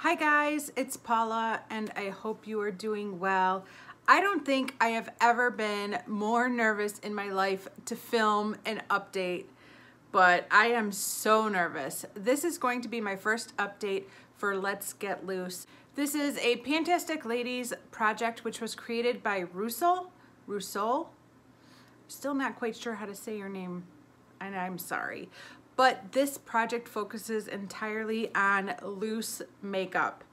Hi guys, it's Paula and I hope you are doing well. I don't think I have ever been more nervous in my life to film an update, but I am so nervous. This is going to be my first update for Let's Get Loose. This is a Fantastic Ladies project which was created by Russell. Still not quite sure how to say your name and I'm sorry. But this project focuses entirely on loose makeup.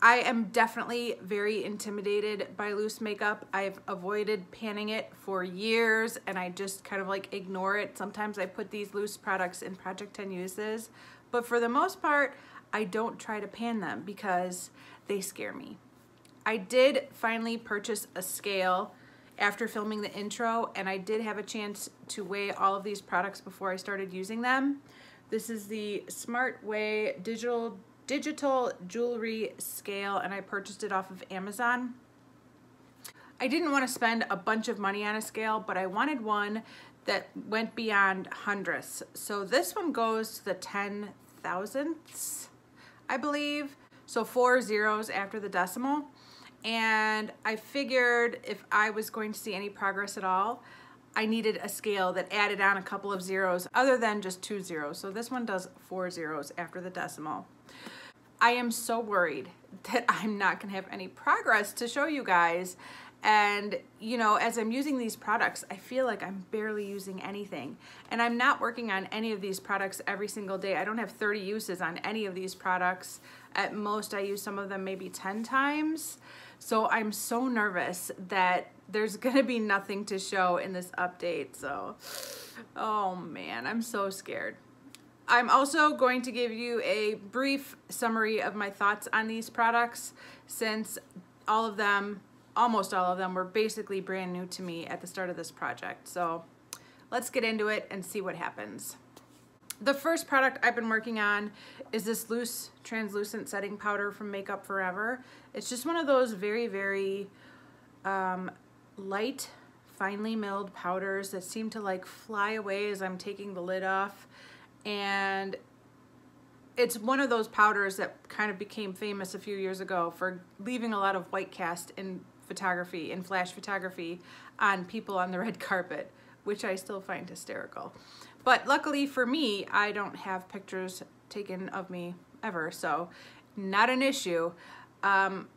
I am definitely very intimidated by loose makeup. I've avoided panning it for years and I just kind of like ignore it. Sometimes I put these loose products in Project 10 uses, but for the most part, I don't try to pan them because they scare me. I did finally purchase a scale after filming the intro, and I did have a chance to weigh all of these products before I started using them. This is the Smartway digital jewelry scale, and I purchased it off of Amazon. I didn't want to spend a bunch of money on a scale, but I wanted one that went beyond hundredths. So this one goes to the 10 thousandths, I believe. So 4 zeros after the decimal. And I figured if I was going to see any progress at all, I needed a scale that added on a couple of zeros other than just 2 zeros. So this one does 4 zeros after the decimal. I am so worried that I'm not going to have any progress to show you guys. And you know, as I'm using these products, I feel like I'm barely using anything. And I'm not working on any of these products every single day. I don't have 30 uses on any of these products. At most, I use some of them maybe 10 times. So I'm so nervous that there's gonna be nothing to show in this update. So, oh man, I'm so scared. I'm also going to give you a brief summary of my thoughts on these products since almost all of them were basically brand new to me at the start of this project. So let's get into it and see what happens. The first product I've been working on is this loose translucent setting powder from Makeup Forever. It's just one of those very, very light, finely milled powders that seem to like fly away as I'm taking the lid off. And it's one of those powders that kind of became famous a few years ago for leaving a lot of white cast in photography, in flash photography, on people on the red carpet, which I still find hysterical. But luckily for me, I don't have pictures taken of me ever, so not an issue. And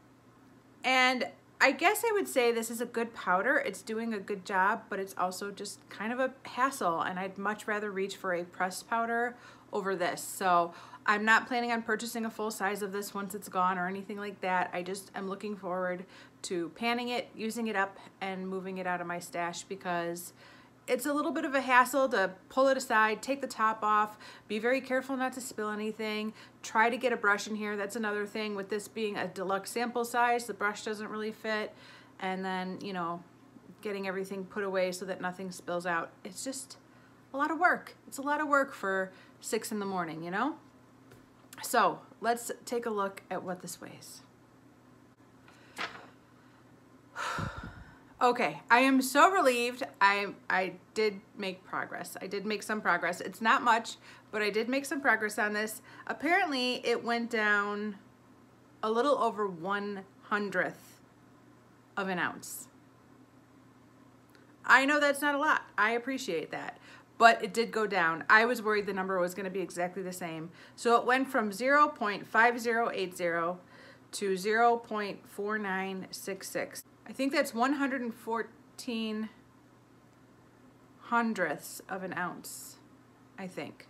I guess I would say this is a good powder. It's doing a good job, but it's also just kind of a hassle, and I'd much rather reach for a pressed powder over this. So I'm not planning on purchasing a full size of this once it's gone or anything like that. I just am looking forward to panning it, using it up, and moving it out of my stash because it's a little bit of a hassle to pull it aside, take the top off, be very careful not to spill anything, try to get a brush in here. That's another thing with this being a deluxe sample size, the brush doesn't really fit, and then, you know, getting everything put away so that nothing spills out. It's just a lot of work. It's a lot of work for 6 in the morning, you know? So let's take a look at what this weighs. Okay, I am so relieved. I did make progress. I did make some progress. It's not much, but I did make some progress on this. Apparently, it went down a little over 1/100th of an ounce. I know that's not a lot. I appreciate that, but it did go down. I was worried the number was going to be exactly the same. So it went from 0.5080 to 0.4966. I think that's 114 hundredths of an ounce, I think.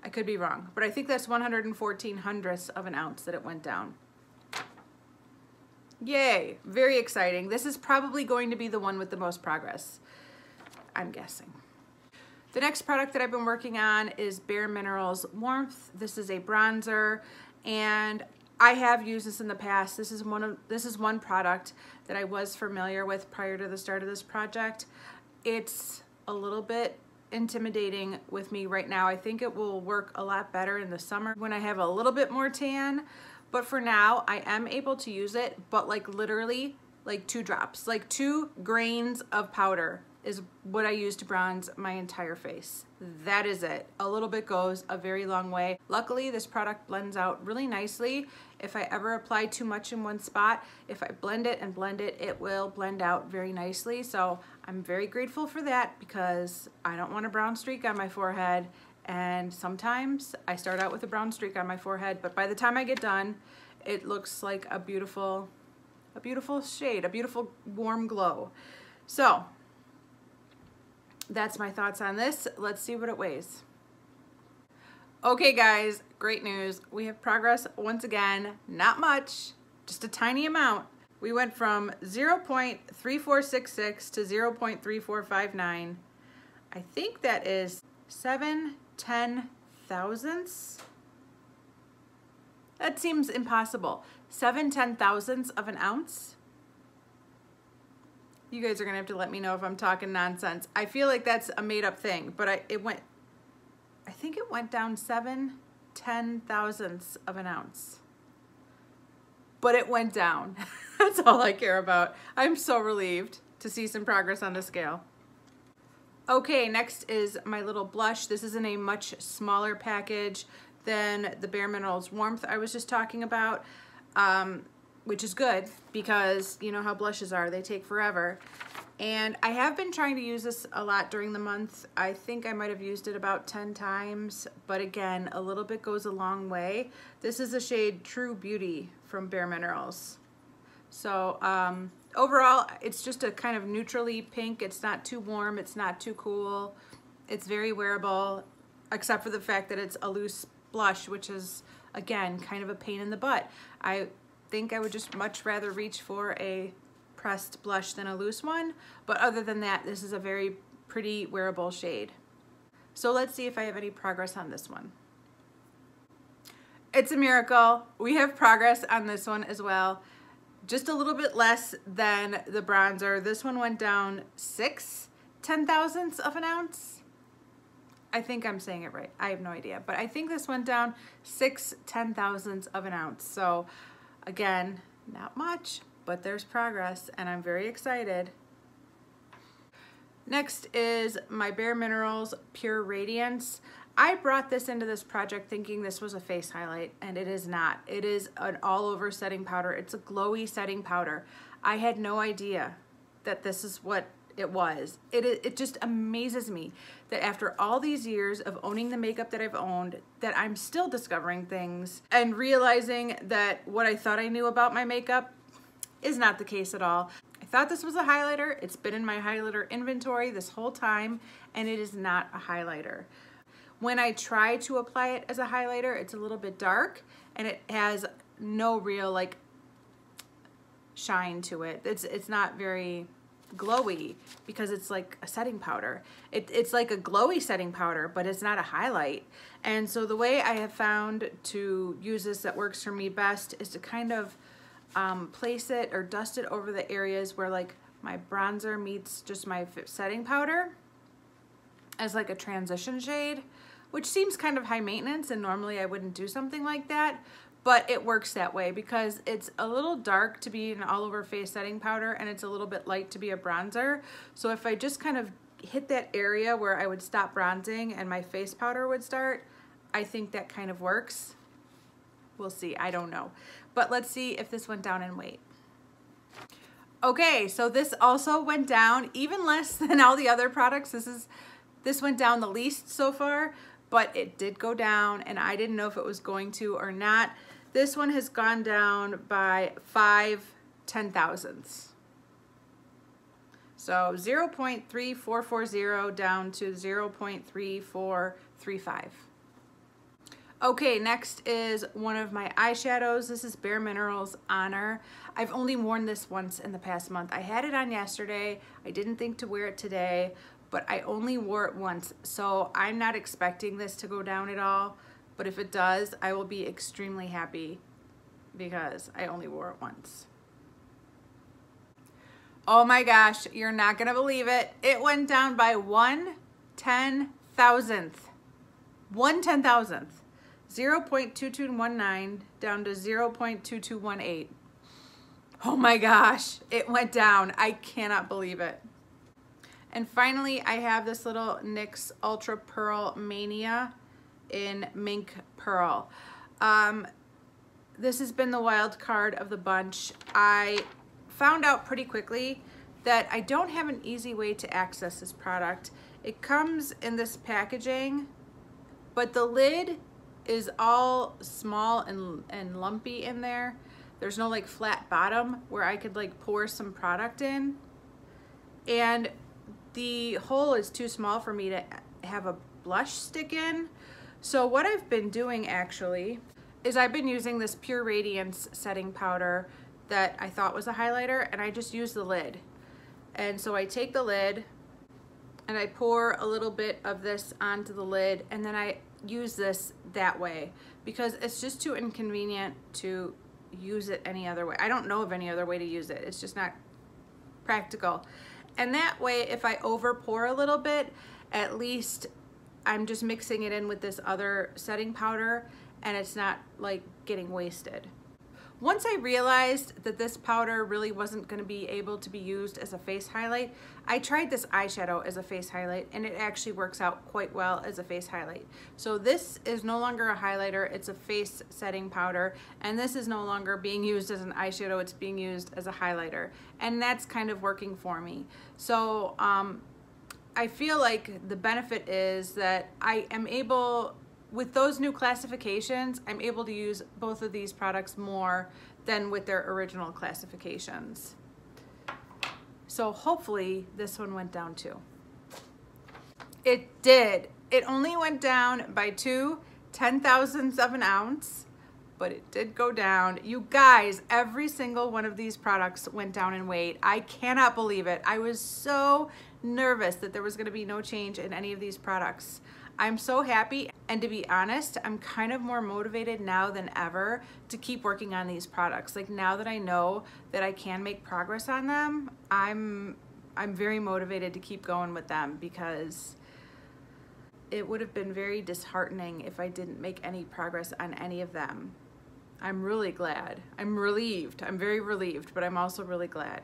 I could be wrong, but I think that's 114 hundredths of an ounce that it went down. Yay, very exciting. This is probably going to be the one with the most progress, I'm guessing. The next product that I've been working on is Bareminerals Warmth. This is a bronzer, and I have used this in the past. This is one product that I was familiar with prior to the start of this project. It's a little bit intimidating with me right now. I think it will work a lot better in the summer when I have a little bit more tan, but for now I am able to use it, but like literally like 2 drops, like 2 grains of powder is what I use to bronze my entire face. That is it. A little bit goes a very long way. Luckily, this product blends out really nicely. If I ever apply too much in one spot, if I blend it, it will blend out very nicely. So I'm very grateful for that because I don't want a brown streak on my forehead. And sometimes I start out with a brown streak on my forehead, but by the time I get done, it looks like a beautiful shade, a beautiful warm glow. So that's my thoughts on this. Let's see what it weighs. Okay guys, great news. We have progress once again, not much, just a tiny amount. We went from 0.3466 to 0.3459. I think that is 7/10,000ths. That seems impossible. 7/10,000ths of an ounce. You guys are gonna have to let me know if I'm talking nonsense. I feel like that's a made up thing, but I think it went down 7/10,000ths of an ounce. But it went down. That's all I care about. I'm so relieved to see some progress on the scale. Okay, next is my little blush. This is in a much smaller package than the Bareminerals Warmth I was just talking about, which is good because you know how blushes are, they take forever. And I have been trying to use this a lot during the month. I think I might have used it about 10 times, but again, a little bit goes a long way. This is the shade True Beauty from Bareminerals. So overall, it's just a kind of neutrally pink. It's not too warm, it's not too cool. It's very wearable, except for the fact that it's a loose blush, which is, again, kind of a pain in the butt. I think I would just much rather reach for a pressed blush than a loose one, but other than that, this is a very pretty wearable shade. So let's see if I have any progress on this one. It's a miracle. We have progress on this one as well. Just a little bit less than the bronzer. This one went down 6/10,000ths of an ounce. I think I'm saying it right. I have no idea, but I think this went down 6/10,000ths of an ounce. So again, not much, but there's progress and I'm very excited. Next is my Bareminerals Pure Radiance. I brought this into this project thinking this was a face highlight, and it is not. It is an all-over setting powder. It's a glowy setting powder. I had no idea that this is what it was. It just amazes me that after all these years of owning the makeup that I've owned, that I'm still discovering things and realizing that what I thought I knew about my makeup is not the case at all. I thought this was a highlighter. It's been in my highlighter inventory this whole time, and it is not a highlighter. When I try to apply it as a highlighter, it's a little bit dark and it has no real like shine to it. It's not very glowy because it's like a setting powder. It's like a glowy setting powder, but it's not a highlight. And so the way I have found to use this that works for me best is to kind of place it or dust it over the areas where like my bronzer meets just my setting powder as like a transition shade, which seems kind of high maintenance and normally I wouldn't do something like that, but it works that way because it's a little dark to be an all over face setting powder and it's a little bit light to be a bronzer. So if I just kind of hit that area where I would stop bronzing and my face powder would start, I think that kind of works. We'll see, I don't know. But let's see if this went down in weight. Okay, so this also went down even less than all the other products. This went down the least so far, but it did go down and I didn't know if it was going to or not. This one has gone down by 5/10,000ths. So 0.3440 down to 0.3435. Okay, next is one of my eyeshadows. This is Bareminerals Honor. I've only worn this once in the past month. I had it on yesterday. I didn't think to wear it today, but I only wore it once. So I'm not expecting this to go down at all, but if it does, I will be extremely happy because I only wore it once. Oh my gosh, you're not gonna believe it. It went down by 1/10,000th. 1/10,000th. 0.2219 down to 0.2218. Oh my gosh, it went down. I cannot believe it. And finally, I have this little NYX Ultra Pearl Mania in Mink Pearl. This has been the wild card of the bunch. I found out pretty quickly that I don't have an easy way to access this product. It comes in this packaging, but the lid is all small and lumpy in there. There's no like flat bottom where I could like pour some product in. And the hole is too small for me to have a blush stick in. So what I've been doing actually is I've been using this Pure Radiance setting powder that I thought was a highlighter, and I just use the lid. And so I take the lid and I pour a little bit of this onto the lid, and then I use this that way because it's just too inconvenient to use it any other way. I don't know of any other way to use it. It's just not practical. And that way, if I over pour a little bit, at least I'm just mixing it in with this other setting powder and it's not like getting wasted. Once I realized that this powder really wasn't going to be able to be used as a face highlight, I tried this eyeshadow as a face highlight, and it actually works out quite well as a face highlight. So this is no longer a highlighter, it's a face setting powder, and this is no longer being used as an eyeshadow, it's being used as a highlighter. And that's kind of working for me. So I feel like the benefit is that I am able, with those new classifications, I'm able to use both of these products more than with their original classifications. So hopefully this one went down too. It did. It only went down by 2/10,000ths of an ounce, but it did go down. You guys, every single one of these products went down in weight. I cannot believe it. I was so nervous that there was going to be no change in any of these products. I'm so happy, and to be honest, I'm kind of more motivated now than ever to keep working on these products. Like now that I know that I can make progress on them, I'm very motivated to keep going with them, because it would have been very disheartening if I didn't make any progress on any of them. I'm really glad. I'm relieved. I'm very relieved, but I'm also really glad.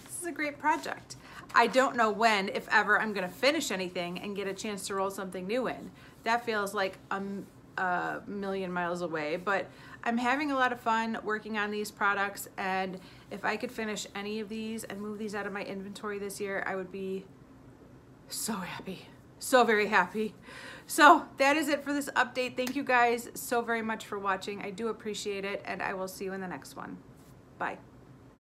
This is a great project. I don't know when, if ever, I'm gonna finish anything and get a chance to roll something new in. That feels like a million miles away, but I'm having a lot of fun working on these products, and if I could finish any of these and move these out of my inventory this year, I would be so happy, so very happy. So that is it for this update. Thank you guys so very much for watching. I do appreciate it, and I will see you in the next one. Bye.